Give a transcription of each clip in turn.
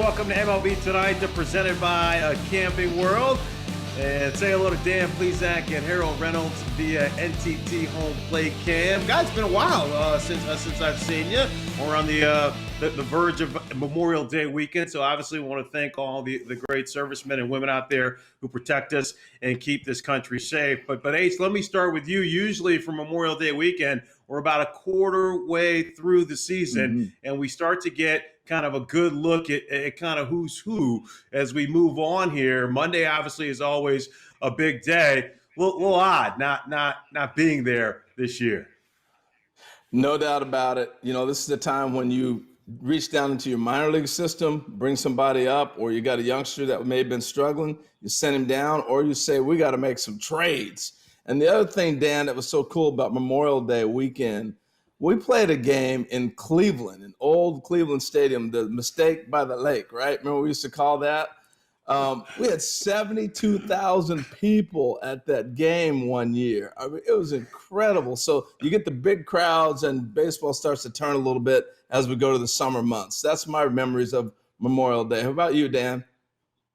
welcome to MLB Tonight, presented by Camping World. And say hello to Dan Plesac and Harold Reynolds via NTT Home Plate Cam. Guys, it's been a while since I've seen you. We're on the verge of Memorial Day weekend, so obviously we want to thank all the great servicemen and women out there who protect us and keep this country safe. But Ace, let me start with you. Usually for Memorial Day weekend, we're about a quarter way through the season, and we start to get kind of a good look at kind of who's who as we move on here. Monday obviously is always a big day. A little odd not being there this year. No doubt about it. You know, this is the time when you reach down into your minor league system, bring somebody up, or you got a youngster that may have been struggling, you send him down, or you say, we got to make some trades. And the other thing, Dan, that was so cool about Memorial Day weekend, we played a game in Cleveland, in old Cleveland Stadium, the Mistake by the Lake, right? Remember what we used to call that? We had 72,000 people at that game one year. I mean, it was incredible. So you get the big crowds, and baseball starts to turn a little bit as we go to the summer months. That's my memories of Memorial Day. How about you, Dan?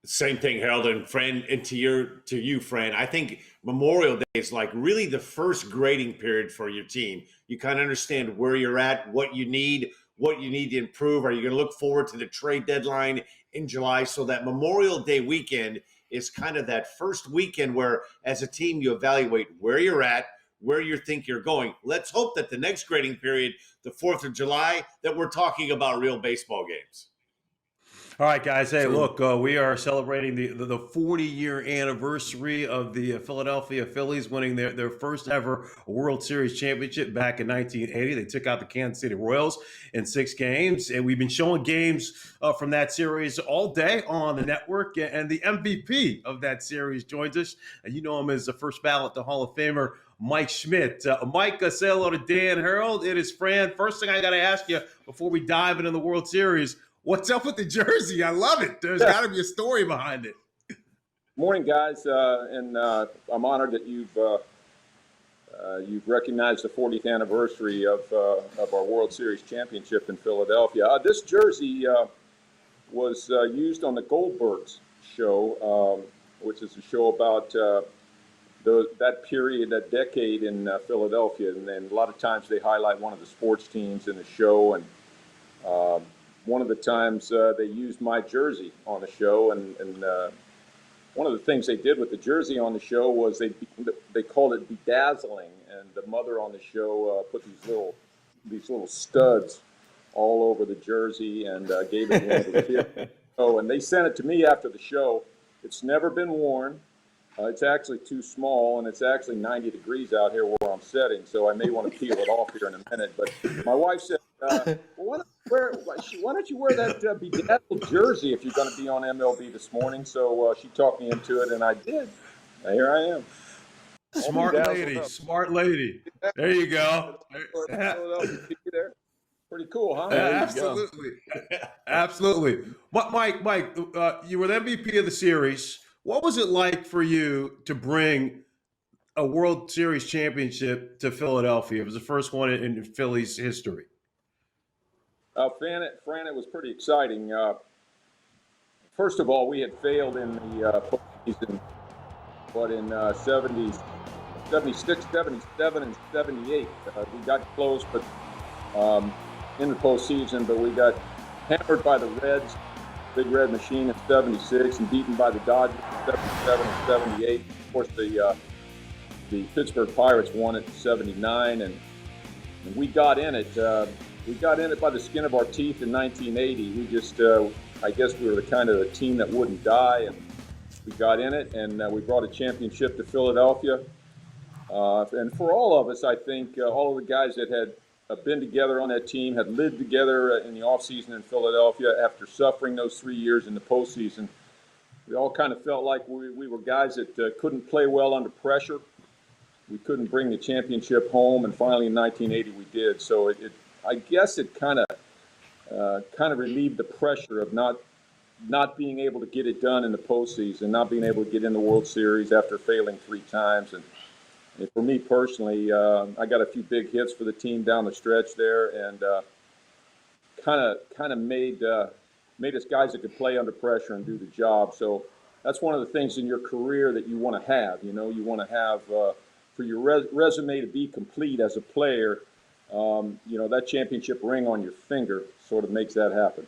Same thing, Harold, and friend, and to you, friend. I think Memorial Day is like really the first grading period for your team. You kind of understand where you're at, what you need to improve. Are you going to look forward to the trade deadline in July? So that Memorial Day weekend is kind of that first weekend where, as a team, you evaluate where you're at, where you think you're going. Let's hope that the next grading period, the 4th of July, that we're talking about real baseball games. All right, guys. Hey, look, we are celebrating the 40-year anniversary of the Philadelphia Phillies winning their first ever World Series championship back in 1980. They took out the Kansas City Royals in 6 games, and we've been showing games from that series all day on the network. And the MVP of that series joins us. You know him as the first ballot to Hall of Famer, Mike Schmidt. Mike, say hello to Dan Harold. It is Fran. First thing I got to ask you before we dive into the World Series, what's up with the jersey? I love it. There's got to be a story behind it. Morning, guys, and I'm honored that you've recognized the 40th anniversary of our World Series championship in Philadelphia. This jersey was used on the Goldbergs show, which is a show about that period, that decade in Philadelphia, and then a lot of times they highlight one of the sports teams in the show, and one of the times they used my jersey on the show, and one of the things they did with the jersey on the show was they called it bedazzling, and the mother on the show put these little studs all over the jersey and gave it to one of the kids. And they sent it to me after the show. It's never been worn. It's actually too small, and it's actually 90 degrees out here where I'm sitting, so I may want to peel it off here in a minute. But my wife said, well, why don't you wear that bedazzled jersey if you're going to be on MLB this morning? So she talked me into it, and I did. And here I am. Smart lady. There you go. There. Pretty cool, huh? Absolutely. Mike, you were the MVP of the series. What was it like for you to bring a World Series championship to Philadelphia? It was the first one in Philly's history. Fran, it was pretty exciting. First of all, we had failed in the postseason, but in 76, 77, and 78, we got close, but in the postseason, but we got hammered by the Reds, Big Red Machine in 76, and beaten by the Dodgers in 77 and 78. Of course, the Pittsburgh Pirates won it in 79, and we got in it. We got in it by the skin of our teeth in 1980. We just, I guess we were the kind of the team that wouldn't die, and we got in it, and we brought a championship to Philadelphia. And for all of us, I think all of the guys that had been together on that team, had lived together in the offseason in Philadelphia after suffering those 3 years in the postseason, we all kind of felt like we were guys that couldn't play well under pressure. We couldn't bring the championship home, and finally in 1980 we did. So I guess it kind of relieved the pressure of not being able to get it done in the postseason, not being able to get in the World Series after failing 3 times. And for me personally, I got a few big hits for the team down the stretch there, and kind of made made us guys that could play under pressure and do the job. So that's one of the things in your career that you want to have. You know, you want to have for your resume to be complete as a player. You know, that championship ring on your finger sort of makes that happen.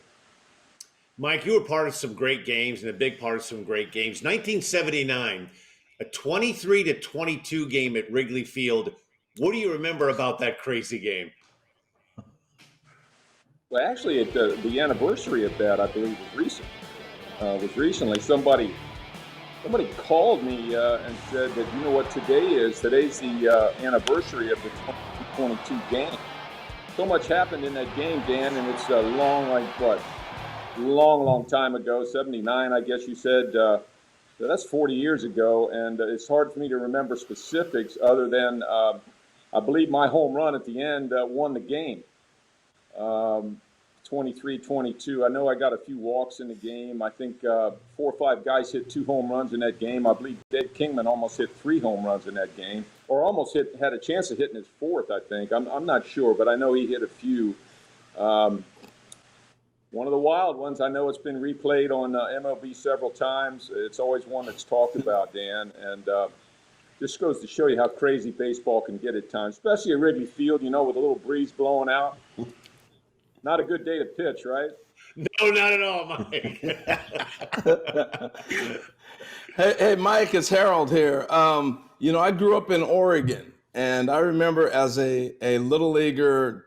Mike, you were part of some great games and a big part of some great games. 1979, a 23-22 game at Wrigley Field. What do you remember about that crazy game? Well, actually, the anniversary of that, I believe, was recently. Somebody called me and said that, you know what today is? Today's the anniversary of the 22 game. So much happened in that game, Dan, and it's a long time ago, 79, I guess you said. So that's 40 years ago, and it's hard for me to remember specifics other than I believe my home run at the end won the game. 23-22. I know I got a few walks in the game. I think 4 or 5 guys hit 2 home runs in that game. I believe Dave Kingman almost hit 3 home runs in that game, or almost had a chance of hitting his 4th, I think. I'm not sure, but I know he hit a few. One of the wild ones. I know it's been replayed on MLB several times. It's always one that's talked about, Dan, and just goes to show you how crazy baseball can get at times, especially at Wrigley Field, you know, with a little breeze blowing out. Not a good day to pitch, right? No, not at all, Mike. Hey, Mike, it's Harold here. You know, I grew up in Oregon, and I remember as a little leaguer,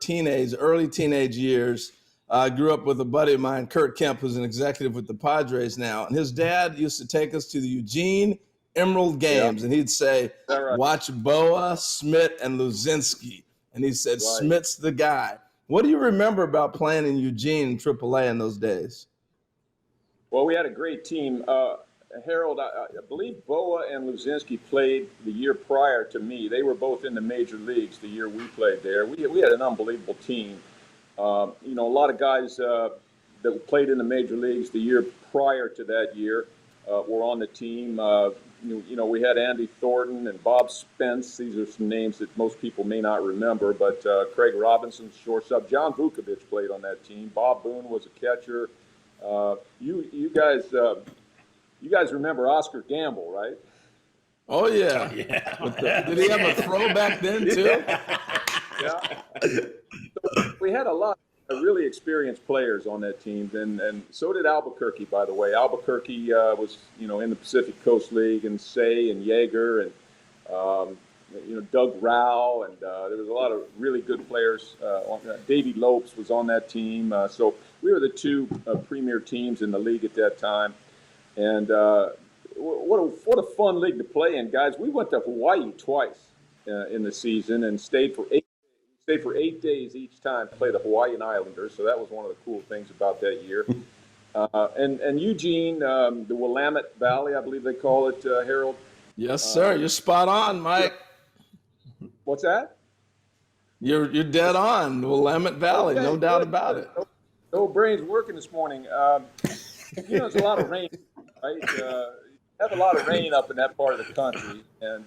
early teenage years, I grew up with a buddy of mine, Kurt Kemp, who's an executive with the Padres now. And his dad used to take us to the Eugene Emerald games, and he'd say, watch Boa, Schmidt, and Luzinski. And he said, Schmidt's the guy. What do you remember about playing in Eugene AAA in those days? Well, we had a great team. Harold, I believe Boa and Luzinski played the year prior to me. They were both in the major leagues the year we played there. We had an unbelievable team. You know, a lot of guys that played in the major leagues the year prior to that year were on the team. You know, we had Andy Thornton and Bob Spence. These are some names that most people may not remember, but Craig Robinson, shortstop. John Vukovic played on that team. Bob Boone was a catcher. You guys remember Oscar Gamble, right? Oh, yeah. Did he have a throw back then, too? Yeah. So we had a lot of really experienced players on that team, and so did Albuquerque, by the way. Albuquerque was, you know, in the Pacific Coast League, and Say and Yeager and, you know, Doug Rao, and there was a lot of really good players. Davey Lopes was on that team. So we were the 2 premier teams in the league at that time. And what a fun league to play in, guys. We went to Hawaii twice in the season and stayed for 8 days each time to play the Hawaiian Islanders. So that was one of the cool things about that year. And Eugene, the Willamette Valley, I believe they call it, Harold. Yes, sir. You're spot on, Mike. What's that? You're dead on. The Willamette Valley, no doubt about it. No brains working this morning. You know, there's a lot of rain, right? Have a lot of rain up in that part of the country. And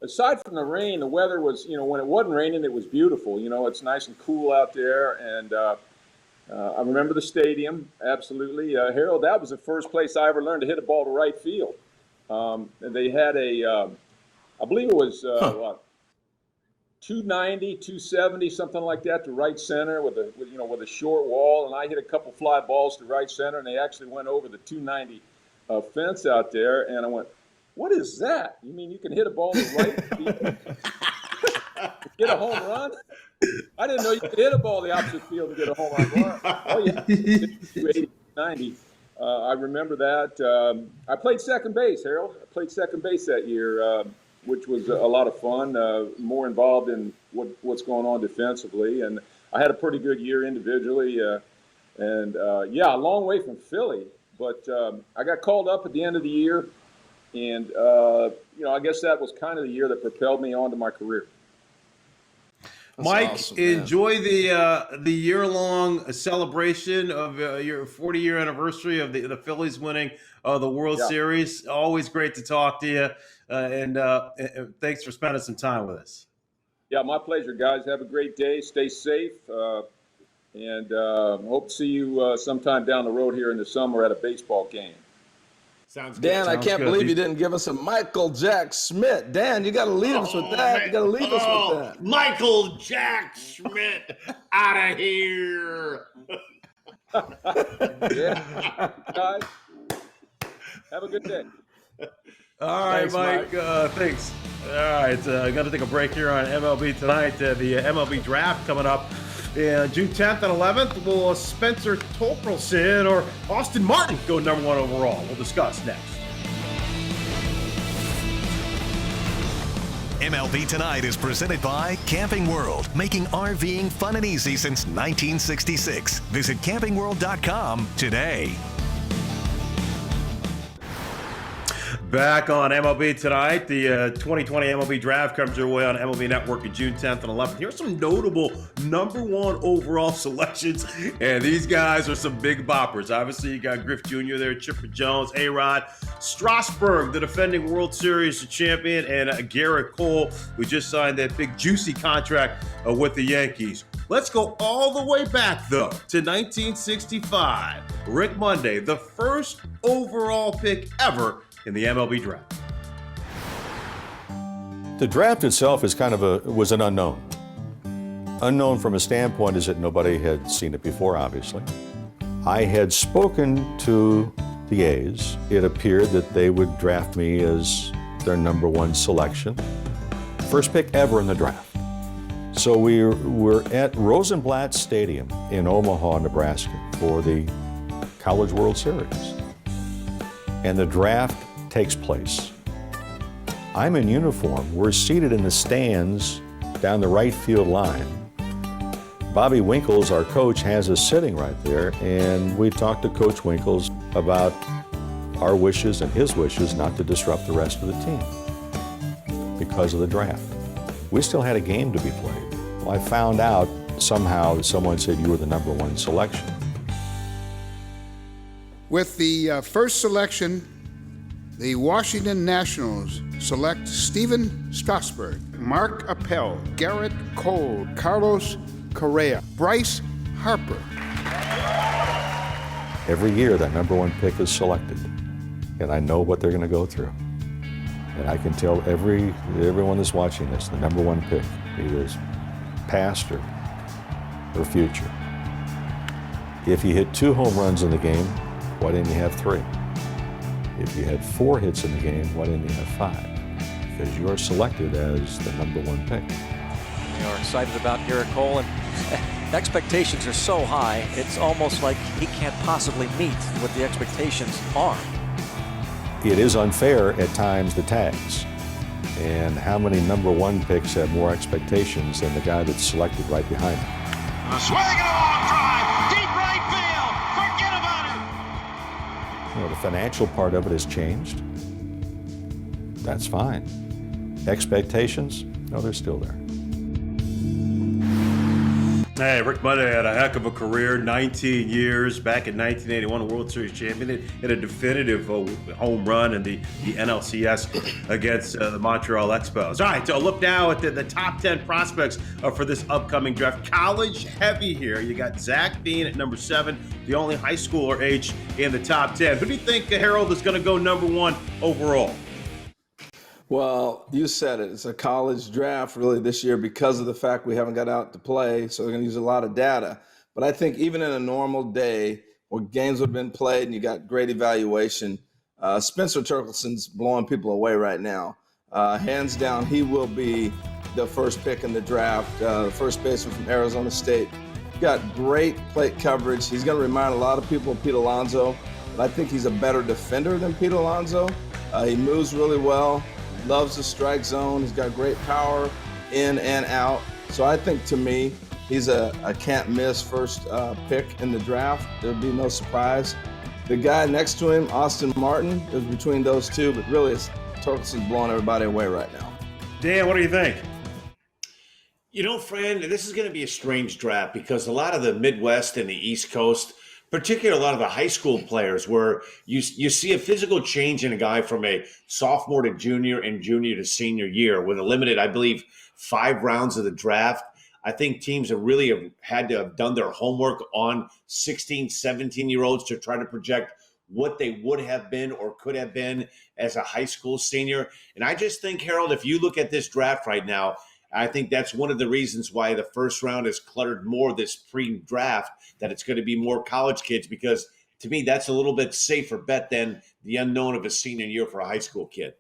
aside from the rain, the weather was, you know, when it wasn't raining, it was beautiful. You know, it's nice and cool out there. And I remember the stadium, absolutely. Harold, that was the first place I ever learned to hit a ball to right field. They had I believe it was, 290, 270, something like that to right center with a short wall. And I hit a couple fly balls to right center, and they actually went over the 290 fence out there. And I went, what is that? You mean you can hit a ball to right field? Get a home run? I didn't know you could hit a ball the opposite field and get a home run. Oh, yeah. 280, 90. I remember that. I played second base, Harold. I played second base that year, which was a lot of fun, more involved in what's going on defensively. And I had a pretty good year individually. And a long way from Philly. But I got called up at the end of the year. And, you know, I guess that was kind of the year that propelled me onto my career. That's Mike, awesome, enjoy the year-long celebration of your 40-year anniversary of the Phillies winning the World Series. Always great to talk to you, and thanks for spending some time with us. Yeah, my pleasure, guys. Have a great day. Stay safe. And hope to see you sometime down the road here in the summer at a baseball game. Sounds good. Dan, I Sounds can't good. believe you didn't give us a Michael Jack Schmidt. Dan, you got to lead us with that. You got to lead us with that. Michael Jack Schmidt, out of here. Yeah, guys, have a good day. All right, Thanks, Mike. Thanks. All right, got to take a break here on MLB Tonight. The MLB Draft coming up June 10th and 11th. Will Spencer Torkelson or Austin Martin go number 1 overall? We'll discuss next. MLB Tonight is presented by Camping World, making RVing fun and easy since 1966. Visit campingworld.com today. Back on MLB Tonight, the 2020 MLB Draft comes your way on MLB Network on June 10th and 11th. Here's some notable number 1 overall selections, and these guys are some big boppers. Obviously, you got Griff Jr. there, Chipper Jones, A-Rod, Strasburg, the defending World Series champion, and Garrett Cole, who just signed that big juicy contract with the Yankees. Let's go all the way back, though, to 1965. Rick Monday, the first overall pick ever in the MLB Draft. The draft itself is was an unknown. Unknown from a standpoint is that nobody had seen it before, obviously. I had spoken to the A's. It appeared that they would draft me as their number 1 selection. First pick ever in the draft. So we were at Rosenblatt Stadium in Omaha, Nebraska for the College World Series. And the draft takes place. I'm in uniform. We're seated in the stands down the right field line. Bobby Winkles, our coach, has us sitting right there, and we talked to Coach Winkles about our wishes and his wishes not to disrupt the rest of the team because of the draft. We still had a game to be played. Well, I found out somehow that someone said you were the number 1 selection. With the first selection, the Washington Nationals select Steven Strasburg, Mark Appel, Garrett Cole, Carlos Correa, Bryce Harper. Every year that number 1 pick is selected, and I know what they're going to go through. And I can tell everyone that's watching this, the number 1 pick, either is past or future. If you hit 2 home runs in the game, why didn't you have 3? If you had 4 hits in the game, why didn't you have 5? Because you are selected as the number 1 pick. We are excited about Garrett Cole, and expectations are so high, it's almost like he can't possibly meet what the expectations are. It is unfair at times, the tags. And how many number 1 picks have more expectations than the guy that's selected right behind him? A swing and a long drive, deep right field, forget about it. You know, the financial part of it has changed. That's fine. Expectations? No, they're still there. Hey, Rick Monday had a heck of a career, 19 years. Back in 1981, a World Series champion, hit a definitive home run in the NLCS against the Montreal Expos. All right, so look now at the top 10 prospects for this upcoming draft. College heavy here. You got Zach Bean at number 7, the only high schooler age in the top 10. Who do you think, Harold, is going to go number 1 overall? Well, you said it. It's a college draft really this year because of the fact we haven't got out to play. So they're going to use a lot of data. But I think even in a normal day where games have been played and you got great evaluation, Spencer Torkelson's blowing people away right now. Hands down, he will be the first pick in the draft, the first baseman from Arizona State. Got great plate coverage. He's going to remind a lot of people of Pete Alonso. But I think he's a better defender than Pete Alonso. He moves really well. Loves the strike zone. He's got great power in and out. So I think, to me, he's a can't miss first pick in the draft. There'd be no surprise. The guy next to him, Austin Martin, is between those two, but really Torkelson's blowing everybody away right now. Dan, what do you think? You know, Fran, this is going to be a strange draft because a lot of the Midwest and the East Coast, particularly a lot of the high school players, where you see a physical change in a guy from a sophomore to junior and junior to senior year with a limited, I believe, 5 rounds of the draft. I think teams have had to have done their homework on 16, 17-year-olds to try to project what they would have been or could have been as a high school senior. And I just think, Harold, if you look at this draft right now, I think that's one of the reasons why the first round is cluttered more this pre-draft, that it's going to be more college kids, because to me, that's a little bit safer bet than the unknown of a senior year for a high school kid.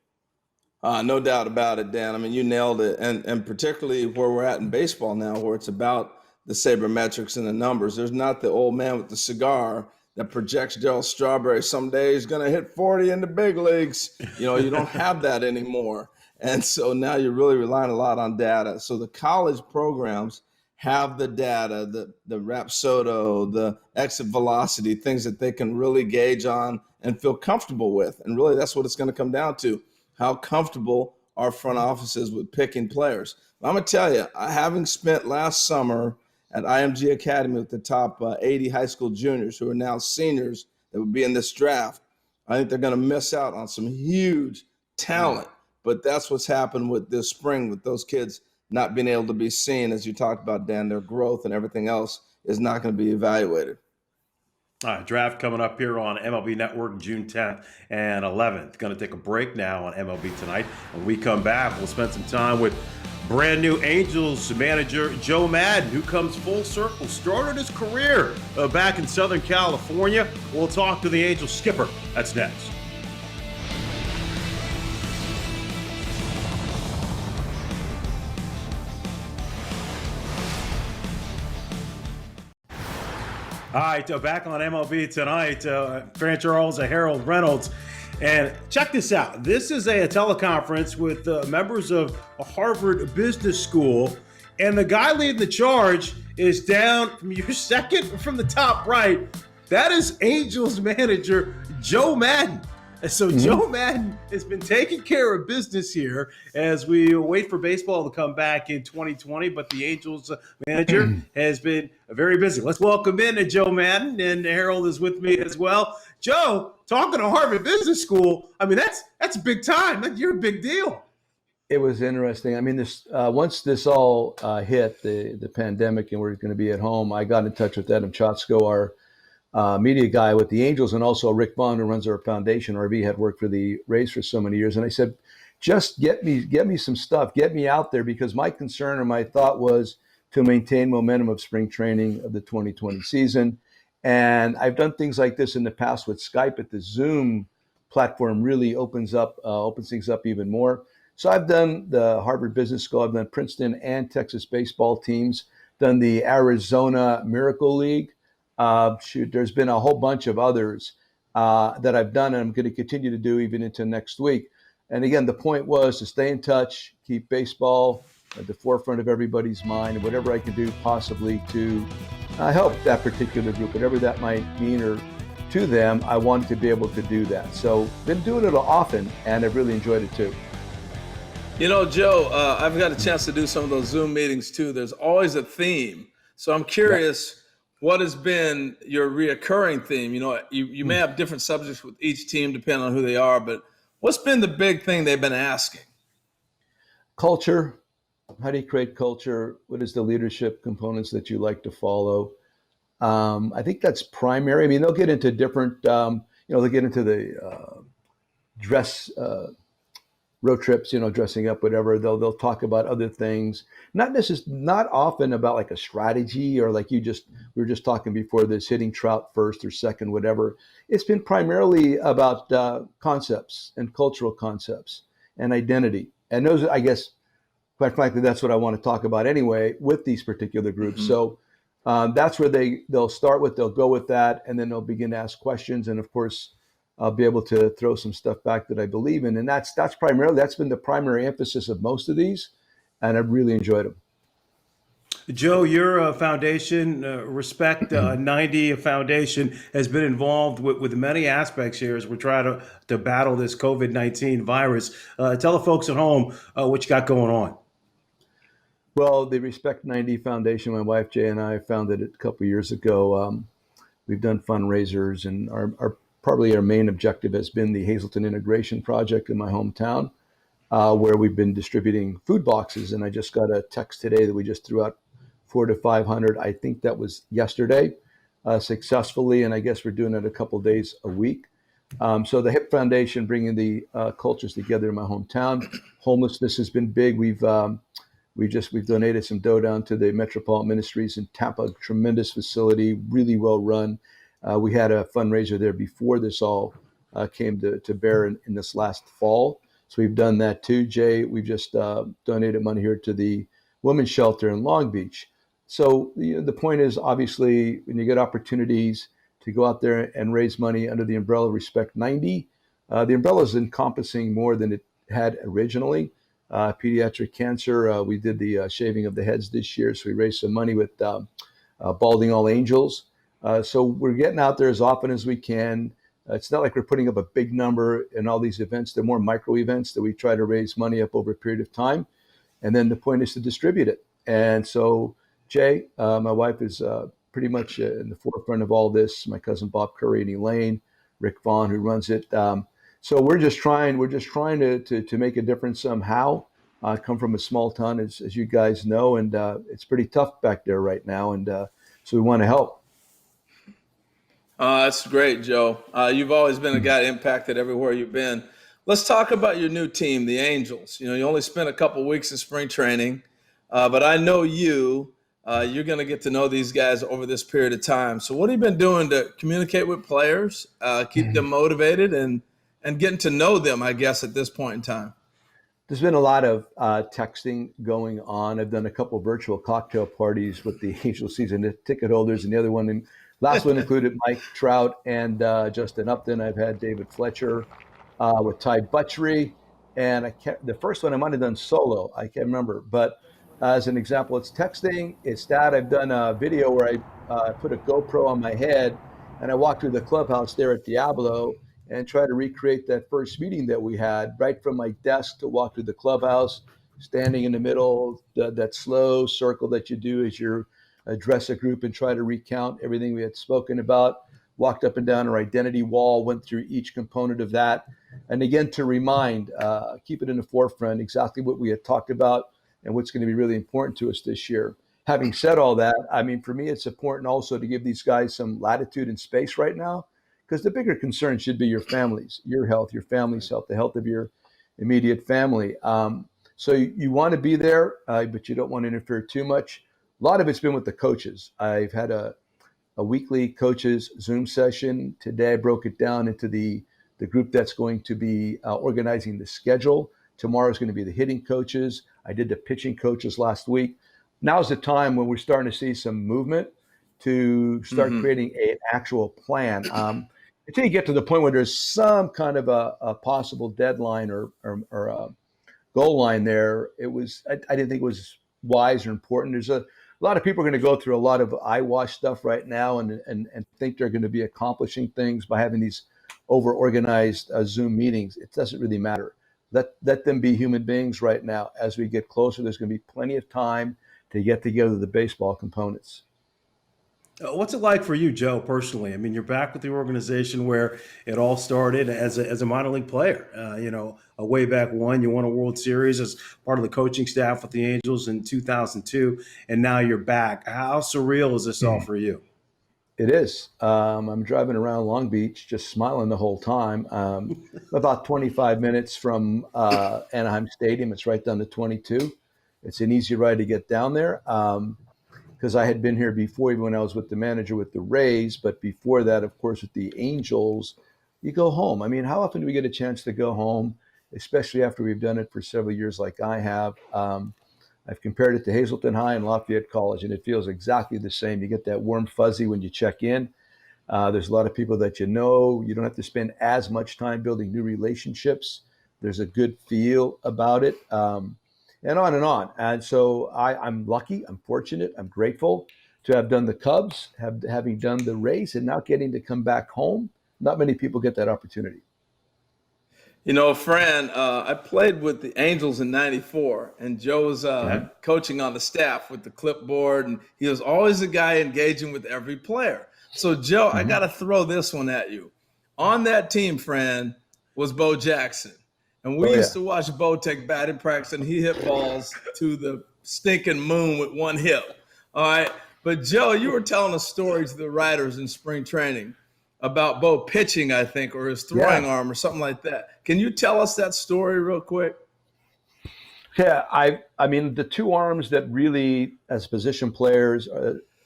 No doubt about it, Dan. I mean, you nailed it. And particularly where we're at in baseball now, where it's about the sabermetrics and the numbers. There's not the old man with the cigar that projects Darryl Strawberry someday he's going to hit 40 in the big leagues. You don't have that anymore. And so now you're really relying a lot on data. So the college programs have the data, the Rapsodo, the exit velocity, things that they can really gauge on and feel comfortable with. And really that's what it's going to come down to. How comfortable our front offices with picking players. I'm going to tell you, having spent last summer at IMG Academy with the top 80 high school juniors who are now seniors that would be in this draft, I think they're going to miss out on some huge talent. But that's what's happened with this spring with those kids not being able to be seen, as you talked about, Dan. Their growth and everything else is not going to be evaluated. All right, draft coming up here on MLB Network June 10th and 11th. Going to take a break now on MLB Tonight. When we come back, we'll spend some time with brand new Angels manager Joe Maddon, who comes full circle, started his career back in Southern California. We'll talk to the Angels skipper. That's next. All right, back on MLB Tonight, Fran Charles and Harold Reynolds. And check this out. This is a teleconference with members of a Harvard Business School. And the guy leading the charge is down from your second from the top right. That is Angels manager Joe Maddon. And so Joe Maddon has been taking care of business here as we wait for baseball to come back in 2020. But the Angels manager has been very busy. Let's welcome in Joe Maddon, and Harold is with me as well. Joe, talking to Harvard Business School, I mean, that's big time. You're a big deal. It was interesting. I mean, this once this all hit, the pandemic, and we're going to be at home, I got in touch with Adam Chotsko, our media guy with the Angels, and also Rick Vaughn, who runs our foundation. RV had worked for the Rays for so many years. And I said, just get me some stuff, get me out there, because my concern or my thought was to maintain momentum of spring training of the 2020 season. And I've done things like this in the past with Skype, but the Zoom platform really opens things up even more. So I've done the Harvard Business School, I've done Princeton and Texas baseball teams, done the Arizona Miracle League. There's been a whole bunch of others that I've done, and I'm going to continue to do even into next week. And again, the point was to stay in touch, keep baseball at the forefront of everybody's mind, and whatever I can do possibly to help that particular group, whatever that might mean or to them, I wanted to be able to do that. So been doing it often, and I've really enjoyed it too. Joe, I've got a chance to do some of those Zoom meetings too. There's always a theme. So I'm curious, what has been your reoccurring theme? You may have different subjects with each team depending on who they are, but what's been the big thing they've been asking? Culture. How do you create culture? What is the leadership components that you like to follow? I think that's primary. I mean, they'll get into different, they'll get into the dress road trips, dressing up, whatever. They'll talk about other things. Not often about like a strategy or like we were just talking before this, hitting Trout first or second, whatever. It's been primarily about concepts and cultural concepts and identity. And those, I guess, quite frankly, that's what I want to talk about anyway with these particular groups. So that's where they'll start with, they'll go with that, and then they'll begin to ask questions. And of course, I'll be able to throw some stuff back that I believe in. And that's been the primary emphasis of most of these. And I've really enjoyed them. Joe, your foundation, Respect 90 Foundation, has been involved with many aspects here as we're trying to battle this COVID-19 virus. Tell the folks at home what you got going on. Well, the Respect 90 Foundation, my wife Jay and I founded it a couple of years ago. We've done fundraisers, and probably our main objective has been the Hazleton Integration Project in my hometown, where we've been distributing food boxes. And I just got a text today that we just threw out 4 to 500. I think that was yesterday, successfully, and I guess we're doing it a couple days a week. So the Hip Foundation, bringing the cultures together in my hometown. Homelessness has been big. We've donated some dough down to the Metropolitan Ministries in Tampa, tremendous facility, really well run. We had a fundraiser there before this all came to bear in this last fall. So we've done that too, Jay. We've just donated money here to the women's shelter in Long Beach. So the point is, obviously, when you get opportunities to go out there and raise money under the umbrella of Respect 90, the umbrella is encompassing more than it had originally. Pediatric cancer, we did the shaving of the heads this year, so we raised some money with Balding All Angels. So we're getting out there as often as we can. It's not like we're putting up a big number in all these events. They're more micro events that we try to raise money up over a period of time. And then the point is to distribute it. And so, Jay, my wife is pretty much in the forefront of all this. My cousin Bob Curry and Elaine, Rick Vaughn, who runs it. So we're just trying to make a difference somehow. I come from a small town, as you guys know, and it's pretty tough back there right now. And so we want to help. That's great, Joe. You've always been a guy impacted everywhere you've been. Let's talk about your new team, the Angels. You only spent a couple weeks in spring training, but I know you're going to get to know these guys over this period of time. So what have you been doing to communicate with players, keep them motivated, and getting to know them, I guess, at this point in time? There's been a lot of texting going on. I've done a couple of virtual cocktail parties with the Angel season ticket holders, and the other one, last one included Mike Trout and Justin Upton. I've had David Fletcher with Ty Butchery, and the first one I might have done solo. I can't remember, but as an example, it's texting. It's that I've done a video where I put a GoPro on my head and I walked through the clubhouse there at Diablo and try to recreate that first meeting that we had, right from my desk to walk through the clubhouse, standing in the middle, that slow circle that you do as you address a group and try to recount everything we had spoken about, walked up and down our identity wall, went through each component of that. And again, to remind, keep it in the forefront, exactly what we had talked about and what's going to be really important to us this year. Having said all that, I mean, for me, it's important also to give these guys some latitude and space right now, because the bigger concern should be your families, your health, your family's health, the health of your immediate family. So you want to be there, but you don't want to interfere too much. A lot of it's been with the coaches. I've had a weekly coaches Zoom session. Today I broke it down into the group that's going to be organizing the schedule. Tomorrow is going to be the hitting coaches. I did the pitching coaches last week. Now's the time when we're starting to see some movement to start creating an actual plan. Until you get to the point where there's some kind of a possible deadline or a goal line there, I didn't think it was wise or important. There's a lot of people are going to go through a lot of eyewash stuff right now and think they're going to be accomplishing things by having these over-organized Zoom meetings. It doesn't really matter. Let them be human beings right now. As we get closer, there's going to be plenty of time to get together the baseball components. What's it like for you, Joe, personally? I mean, you're back with the organization where it all started as a minor league player. Way back when you won a World Series as part of the coaching staff with the Angels in 2002, and now you're back. How surreal is this all for you? It is. I'm driving around Long Beach, just smiling the whole time. About 25 minutes from Anaheim Stadium. It's right down to 22. It's an easy ride to get down there. Because I had been here before, even when I was with the manager with the Rays. But before that, of course, with the Angels, you go home. I mean, how often do we get a chance to go home, especially after we've done it for several years like I have? I've compared it to Hazleton High and Lafayette College, and it feels exactly the same. You get that warm fuzzy when you check in. There's a lot of people that you know. You don't have to spend as much time building new relationships. There's a good feel about it. And on and on. And so I'm lucky, I'm fortunate, I'm grateful to have done the Cubs, having done the Rays, and now getting to come back home. Not many people get that opportunity. Fran, I played with the Angels in '94, and Joe was coaching on the staff with the clipboard, and he was always the guy engaging with every player. So, Joe, I got to throw this one at you. On that team, Fran, was Bo Jackson. And we used to watch Bo take batting practice, and he hit balls to the stinking moon with one hip. All right. But, Joe, you were telling a story to the writers in spring training about Bo pitching, I think, or his throwing arm or something like that. Can you tell us that story real quick? Yeah, I mean, the two arms that really, as position players,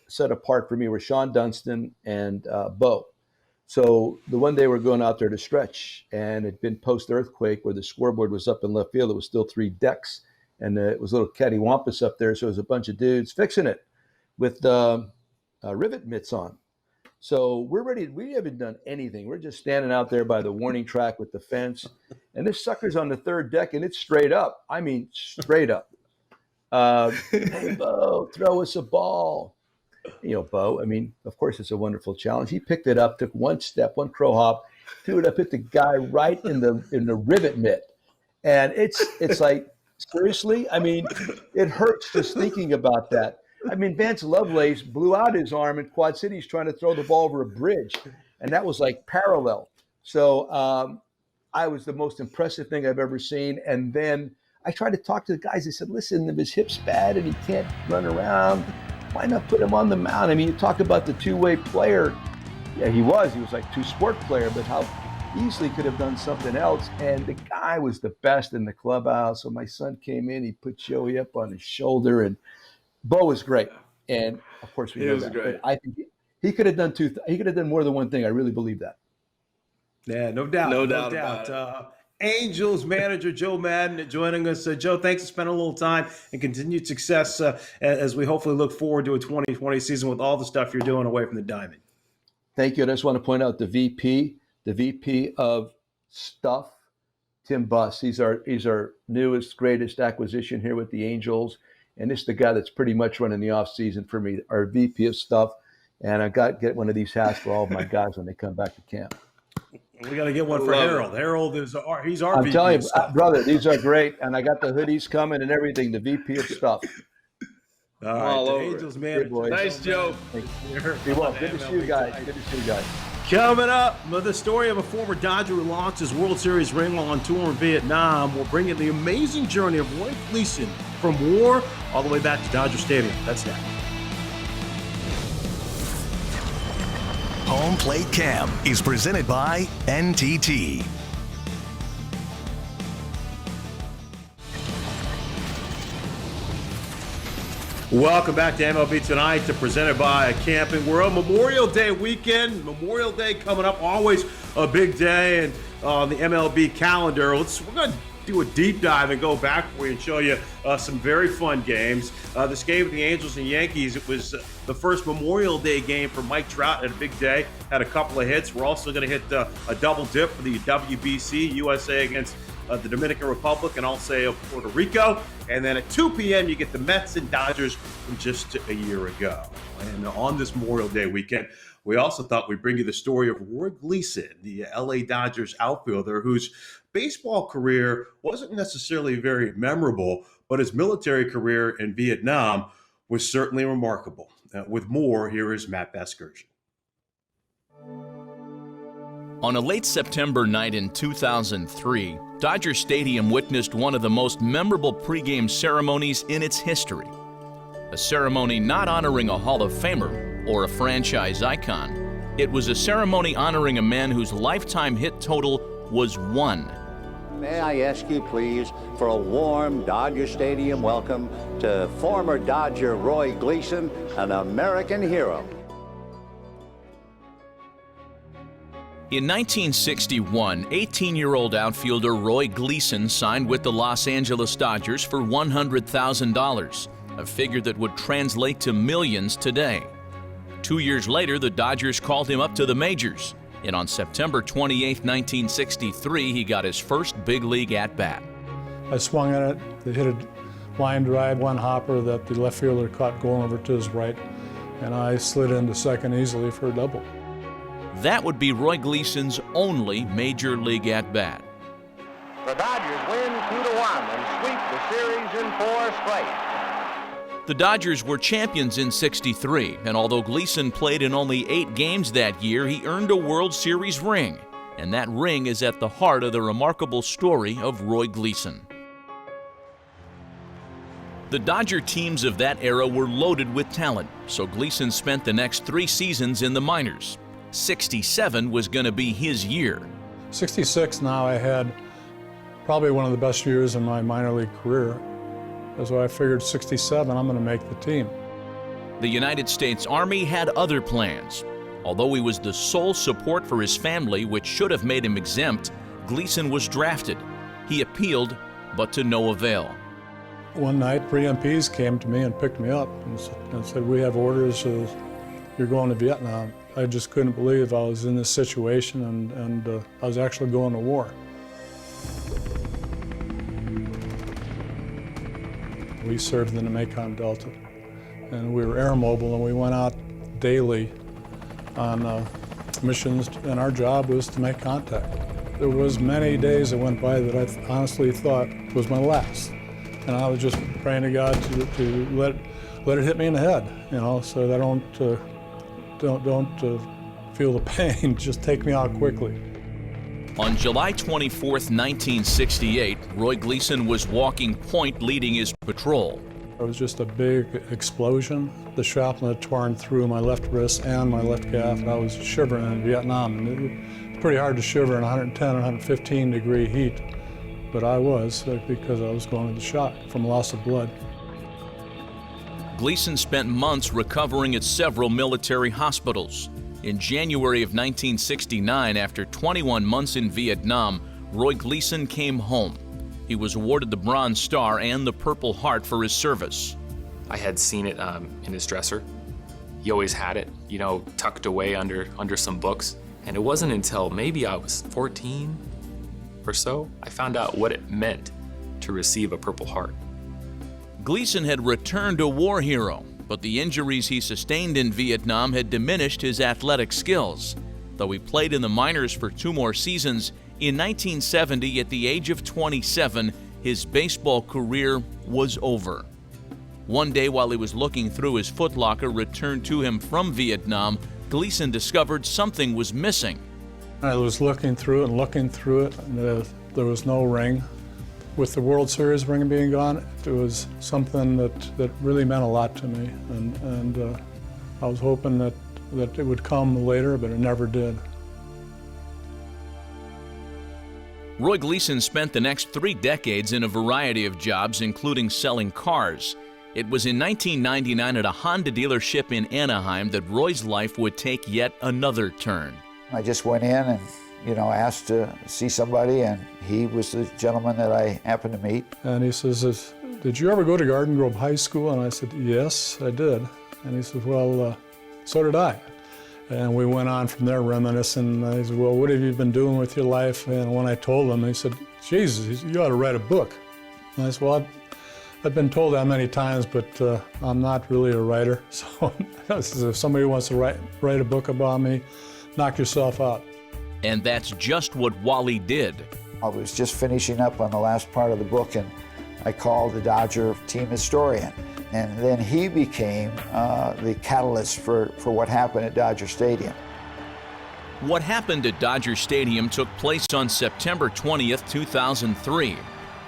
set apart for me were Sean Dunston and Bo. So the one day we're going out there to stretch, and it'd been post-earthquake where the scoreboard was up in left field. It was still 3 decks, and it was a little cattywampus up there. So it was a bunch of dudes fixing it with rivet mitts on. So we're ready. We haven't done anything. We're just standing out there by the warning track with the fence, and this sucker's on the 3rd deck, and it's straight up. I mean, straight up. Hey, Bo, throw us a ball. You know, Bo, I mean, of course, it's a wonderful challenge. He picked it up, took one step, one crow hop, threw it up, hit the guy right in the rivet mitt. And it's like, seriously? I mean, it hurts just thinking about that. I mean, Vance Lovelace blew out his arm in Quad Cities trying to throw the ball over a bridge, and that was like parallel. So I was the most impressive thing I've ever seen. And then I tried to talk to the guys. I said, listen, if his hip's bad and he can't run around, why not put him on the mound? I mean, you talk about the two-way player. Yeah, he was like two-sport player, but how easily could have done something else. And the guy was the best in the clubhouse. So my son came in, he put Joey up on his shoulder, and Bo was great. And of course we know that. Great. But I think he could have done he could have done more than one thing. I really believe that. Yeah, no doubt. No doubt. Angels manager Joe Maddon joining us. Joe, thanks for spending a little time and continued success as we hopefully look forward to a 2020 season with all the stuff you're doing away from the diamond. Thank you. I just want to point out the VP of stuff, Tim Buss. He's our newest, greatest acquisition here with the Angels. And this is the guy that's pretty much running the off season for me, our VP of stuff. And I got to get one of these hats for all of my guys when they come back to camp. We got to get one for Harold. Harold he's our VP. I'm telling you, brother, these are great. And I got the hoodies coming and everything, the VP of stuff. All right, the Angels manager. Nice, Joe. You're welcome. Good to see you guys. Coming up, the story of a former Dodger who lost his World Series ring while on tour in Vietnam. We'll bring you the amazing journey of Roy Gleason from war all the way back to Dodger Stadium. That's next. Home Plate Cam is presented by NTT. Welcome back to MLB Tonight, presented by Camping World. Memorial Day weekend, Memorial Day coming up, always a big day and on the MLB calendar. We're going to do a deep dive and go back for you and show you some very fun games. This game with the Angels and Yankees, it was the first Memorial Day game for Mike Trout at a big day, had a couple of hits. We're also going to hit a double dip for the WBC, USA against the Dominican Republic and also Puerto Rico. And then at 2 p.m., you get the Mets and Dodgers from just a year ago. And on this Memorial Day weekend, we also thought we'd bring you the story of Roy Gleason, the LA Dodgers outfielder whose baseball career wasn't necessarily very memorable, but his military career in Vietnam was certainly remarkable. With more, here is Matt Vasgersian. On a late September night in 2003, Dodger Stadium witnessed one of the most memorable pregame ceremonies in its history. A ceremony not honoring a Hall of Famer or a franchise icon. It was a ceremony honoring a man whose lifetime hit total was 1. May I ask you, please, for a warm Dodger Stadium welcome to former Dodger Roy Gleason, an American hero. In 1961, 18-year-old outfielder Roy Gleason signed with the Los Angeles Dodgers for $100,000, a figure that would translate to millions today. 2 years later, the Dodgers called him up to the majors, and on September 28, 1963, he got his first big league at-bat. I swung at it, they hit a line drive, one hopper that the left fielder caught going over to his right, and I slid into second easily for a double. That would be Roy Gleason's only major league at-bat. The Dodgers win 2-1 and sweep the series in 4 straight. The Dodgers were champions in '63, and although Gleason played in only 8 games that year, he earned a World Series ring. And that ring is at the heart of the remarkable story of Roy Gleason. The Dodger teams of that era were loaded with talent, so Gleason spent the next 3 seasons in the minors. 67 was going to be his year. 66 now, I had probably one of the best years in my minor league career. So I figured 67, I'm going to make the team. The United States Army had other plans. Although he was the sole support for his family, which should have made him exempt, Gleason was drafted. He appealed, but to no avail. One night, 3 MPs came to me and picked me up and said, we have orders, you're going to Vietnam. I just couldn't believe I was in this situation and I was actually going to war. We served in the Mekong Delta, and we were air mobile, and we went out daily on missions, and our job was to make contact. There was many days that went by that I honestly thought was my last. And I was just praying to God to let it hit me in the head, you know, so that I don't feel the pain. Just take me out quickly. On July 24th, 1968, Roy Gleason was walking point leading his patrol. It was just a big explosion. The shrapnel had torn through my left wrist and my left calf, and I was shivering in Vietnam. And it's pretty hard to shiver in 110 or 115 degree heat. But I was, because I was going into shock from loss of blood. Gleason spent months recovering at several military hospitals. In January of 1969, after 21 months in Vietnam, Roy Gleason came home. He was awarded the Bronze Star and the Purple Heart for his service. I had seen it in his dresser. He always had it, you know, tucked away under some books. And it wasn't until maybe I was 14 or so, I found out what it meant to receive a Purple Heart. Gleason had returned a war hero, but the injuries he sustained in Vietnam had diminished his athletic skills. Though he played in the minors for 2 more seasons, in 1970, at the age of 27, his baseball career was over. One day, while he was looking through his footlocker returned to him from Vietnam, Gleason discovered something was missing. I was looking through it, and there was no ring. With the World Series ring being gone, it was something that really meant a lot to me, and I was hoping that it would come later, but it never did. Roy Gleason spent the next 3 decades in a variety of jobs, including selling cars. It was in 1999 at a Honda dealership in Anaheim that Roy's life would take yet another turn. I just went in and, asked to see somebody, and he was the gentleman that I happened to meet. And he says, did you ever go to Garden Grove High School? And I said, yes, I did. And he said, well, so did I. And we went on from there reminiscing. And I said, well, what have you been doing with your life? And when I told him, he said, Jesus, you ought to write a book. And I said, well, I've been told that many times, but I'm not really a writer. So if somebody wants to write a book about me, knock yourself out. And that's just what Wally did. I was just finishing up on the last part of the book, and I called the Dodger team historian. And then he became the catalyst for what happened at Dodger Stadium. What happened at Dodger Stadium took place on September 20th, 2003.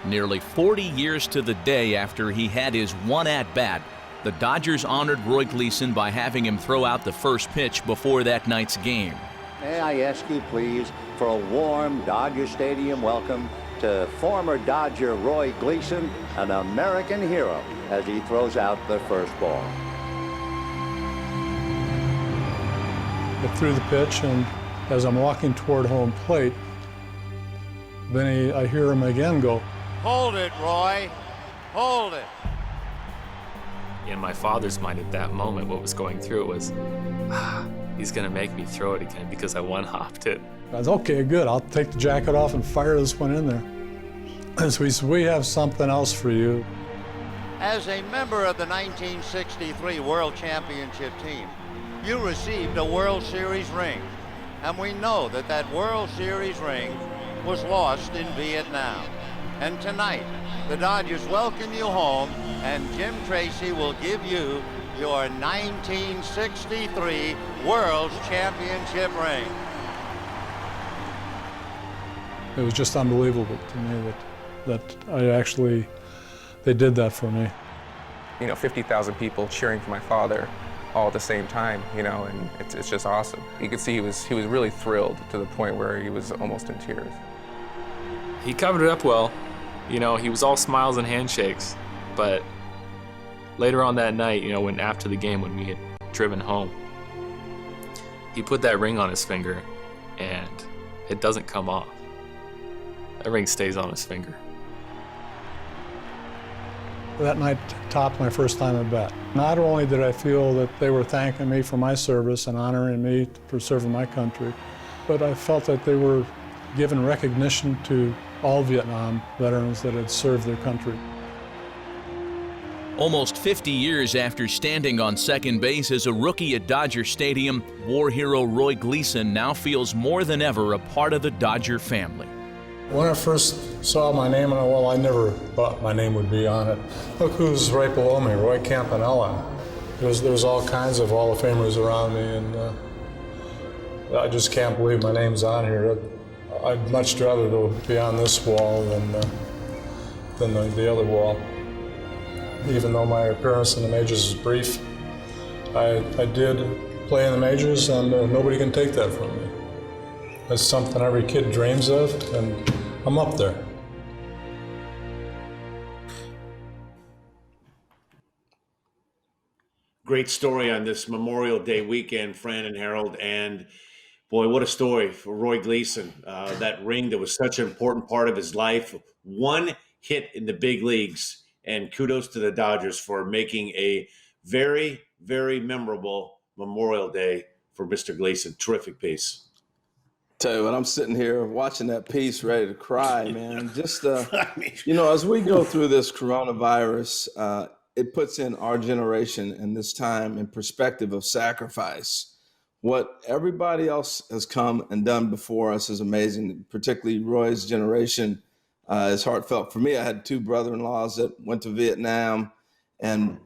Nearly 40 years to the day after he had his one at-bat, the Dodgers honored Roy Gleason by having him throw out the first pitch before that night's game. May I ask you, please, for a warm Dodger Stadium welcome to former Dodger Roy Gleason, an American hero, as he throws out the first ball. I threw the pitch, and as I'm walking toward home plate, then I hear him again go, "Hold it, Roy. Hold it." In my father's mind at that moment, what was going through it was, he's going to make me throw it again because I one-hopped it. I was, okay, good. I'll take the jacket off and fire this one in there. So he said, we have something else for you. As a member of the 1963 World Championship team, you received a World Series ring. And we know that that World Series ring was lost in Vietnam. And tonight, the Dodgers welcome you home, and Jim Tracy will give you your 1963 World Championship ring. It was just unbelievable to me that they did that for me. 50,000 people cheering for my father all at the same time, and it's just awesome. You could see he was really thrilled to the point where he was almost in tears. He covered it up well. He was all smiles and handshakes, but later on that night, when after the game, when we had driven home, he put that ring on his finger and it doesn't come off. That ring stays on his finger. That night topped my first time at bat. Not only did I feel that they were thanking me for my service and honoring me for serving my country, but I felt that they were giving recognition to all Vietnam veterans that had served their country. Almost 50 years after standing on second base as a rookie at Dodger Stadium, war hero Roy Gleason now feels more than ever a part of the Dodger family. When I first saw my name on the wall, I never thought my name would be on it. Look who's right below me, Roy Campanella. There's all kinds of Hall of Famers around me, and I just can't believe my name's on here. I'd much rather be on this wall than the other wall. Even though my appearance in the majors is brief, I did play in the majors, and nobody can take that from me. It's something every kid dreams of, and I'm up there. Great story on this Memorial Day weekend, Fran and Harold. And boy, what a story for Roy Gleason. That ring that was such an important part of his life. One hit in the big leagues. And kudos to the Dodgers for making a very, very memorable Memorial Day for Mr. Gleason. Terrific piece. Tell you what, I'm sitting here watching that piece ready to cry, man. Just, as we go through this coronavirus, it puts in our generation and this time in perspective of sacrifice. What everybody else has come and done before us is amazing, particularly Roy's generation. Is heartfelt for me. I had two brother-in-laws that went to Vietnam, and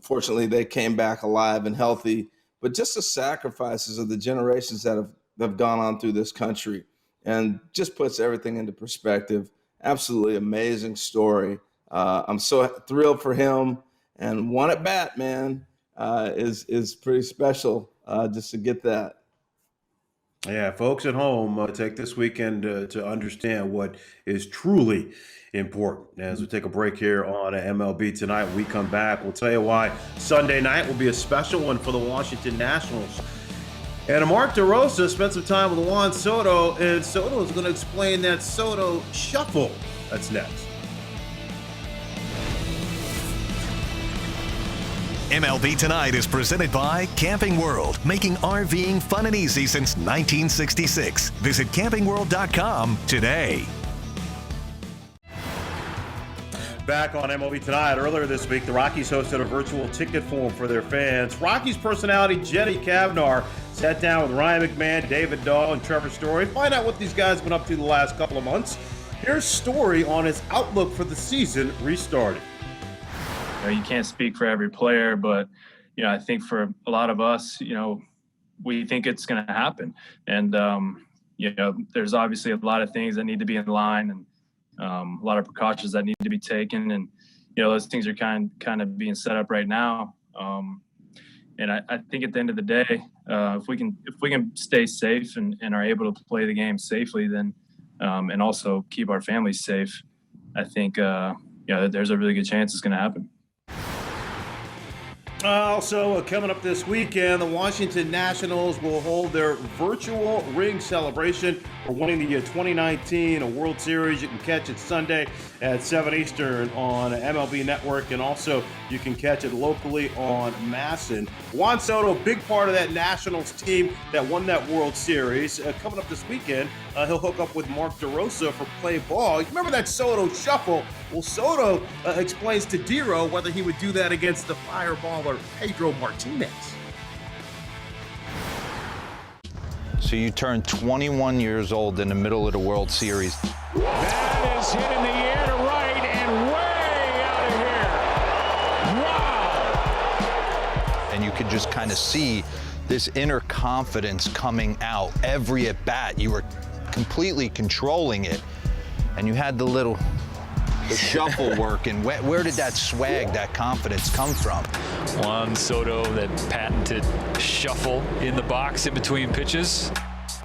fortunately they came back alive and healthy. But just the sacrifices of the generations that have gone on through this country, and just puts everything into perspective. Absolutely amazing story. I'm so thrilled for him, and one at bat, man, is pretty special just to get that. Yeah, folks at home, take this weekend to understand what is truly important. As we take a break here on MLB Tonight, when we come back, we'll tell you why Sunday night will be a special one for the Washington Nationals. And Mark DeRosa spent some time with Juan Soto, and Soto is going to explain that Soto shuffle. That's next. MLB Tonight is presented by Camping World, making RVing fun and easy since 1966. Visit campingworld.com today. Back on MLB Tonight, earlier this week, the Rockies hosted a virtual ticket forum for their fans. Rockies personality Jenny Cavnar sat down with Ryan McMahon, David Dahl, and Trevor Story. Find out what these guys have been up to the last couple of months. Here's Story on his outlook for the season restarting. You can't speak for every player, but I think for a lot of us, we think it's going to happen. And there's obviously a lot of things that need to be in line, and a lot of precautions that need to be taken, and those things are kind of being set up right now. And I think at the end of the day, if we can stay safe and are able to play the game safely, then and also keep our families safe, I think there's a really good chance it's going to happen. Also, coming up this weekend, the Washington Nationals will hold their virtual ring celebration for winning the 2019 World Series. You can catch it Sunday at 7 Eastern on MLB Network, and also you can catch it locally on Maddon. Juan Soto, big part of that Nationals team that won that World Series. Coming up this weekend, he'll hook up with Mark DeRosa for play ball. You remember that Soto shuffle? Well, Soto explains to Dero whether he would do that against the fireballer Pedro Martinez. So you turn 21 years old in the middle of the World Series. That is hit in the air to right and way out of here. Wow! And you could just kind of see this inner confidence coming out. Every at bat, you were completely controlling it. And you had the little the shuffle work, and where did that swag, that confidence come from? Juan Soto, that patented shuffle in the box in between pitches.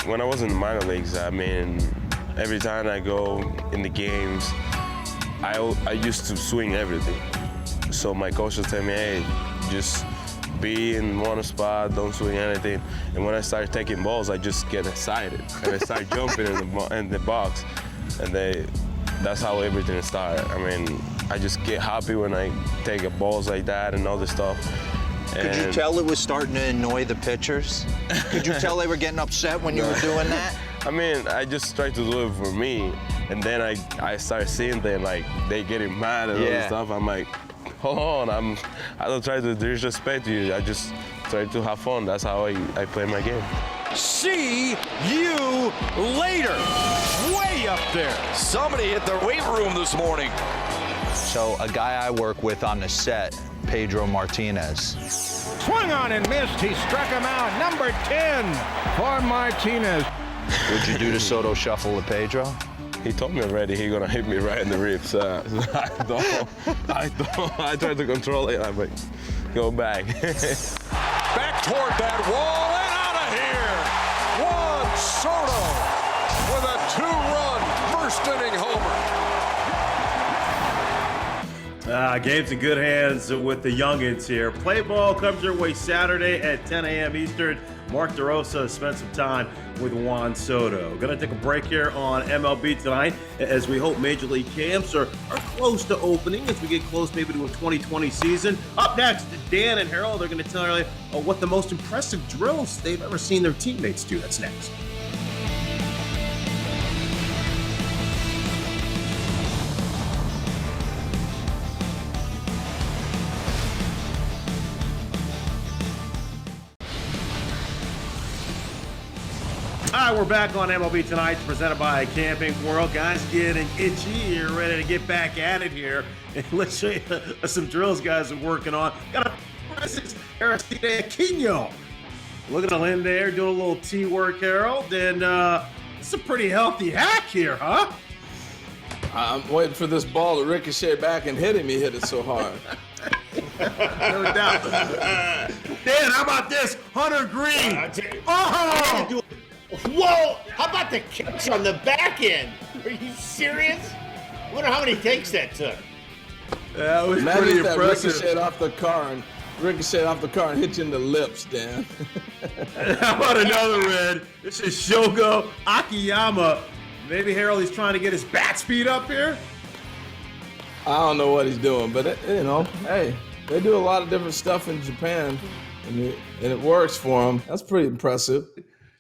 When I was in the minor leagues, I mean, every time I go in the games, I used to swing everything. So my coach would tell me, hey, just be in one spot, don't swing anything. And when I start taking balls, I just get excited and I start jumping in the box, and that's how everything started. I mean, I just get happy when I take balls like that and all this stuff. Could you tell it was starting to annoy the pitchers? Could you tell they were getting upset when you were doing that? I mean, I just try to do it for me, and then I start seeing them like they getting mad and all this stuff. I'm like, hold on, I don't try to disrespect you. I just try to have fun. That's how I play my game. See you later. Way up there. Somebody hit the weight room this morning. So a guy I work with on the set, Pedro Martinez. Swung on and missed. He struck him out. Number 10 for Martinez. Would you do the Soto shuffle with Pedro? He told me already he's gonna hit me right in the ribs. I try to control it. I'm like, go back. Back toward that wall and out of here. Juan Soto with a 2-run first inning homer. Game's in good hands with the youngins here. Play ball comes your way Saturday at 10 a.m. Eastern. Mark DeRosa spent some time with Juan Soto. Going to take a break here on MLB Tonight as we hope Major League camps are close to opening as we get close maybe to a 2020 season. Up next, Dan and Harold are going to tell you what the most impressive drills they've ever seen their teammates do. That's next. All right, we're back on MLB Tonight, presented by Camping World. Guys getting itchy. You're ready to get back at it here. And let's show you some drills guys are working on. Got a Aristide Aquino. Looking to in there, doing a little T work, Harold. And it's a pretty healthy hack here, huh? I'm waiting for this ball to ricochet back and hit him. He hit it so hard. No doubt. Dan, how about this? Hunter Green. Oh! Whoa! How about the kicks on the back end? Are you serious? I wonder how many takes that took. That was pretty impressive. Ricochet off the car and hit you in the lips, Dan. How about another red? This is Shogo Akiyama. Maybe Harold, he's trying to get his bat speed up here. I don't know what he's doing, but hey, they do a lot of different stuff in Japan, and it works for them. That's pretty impressive.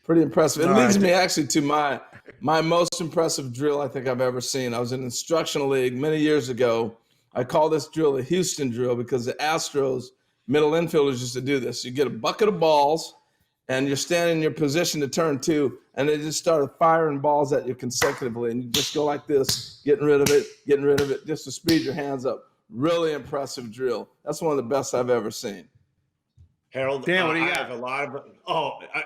Pretty impressive. It leads me actually to my most impressive drill I think I've ever seen. I was in an instructional league many years ago. I call this drill the Houston drill because the Astros middle infielders used to do this. You get a bucket of balls, and you're standing in your position to turn two, and they just started firing balls at you consecutively, and you just go like this, getting rid of it, just to speed your hands up. Really impressive drill. That's one of the best I've ever seen. Harold, Dan, what do you got? I have a lot of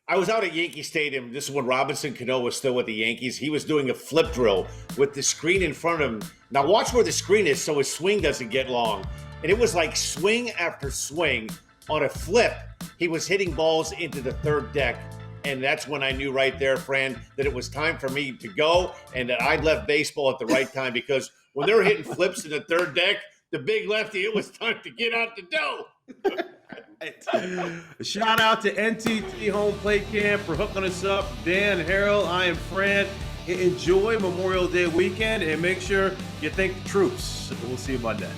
I was out at Yankee Stadium. This is when Robinson Cano was still with the Yankees. He was doing a flip drill with the screen in front of him. Now watch where the screen is so his swing doesn't get long. And it was like swing after swing on a flip. He was hitting balls into the third deck. And that's when I knew right there, Fran, that it was time for me to go and that I left baseball at the right time, because when they were hitting flips in the third deck, the big lefty, it was time to get out the dough. Shout out to NTT Home Plate Camp for hooking us up. Dan, Harold, I am Fran. Enjoy Memorial Day weekend and make sure you thank the troops. We'll see you Monday.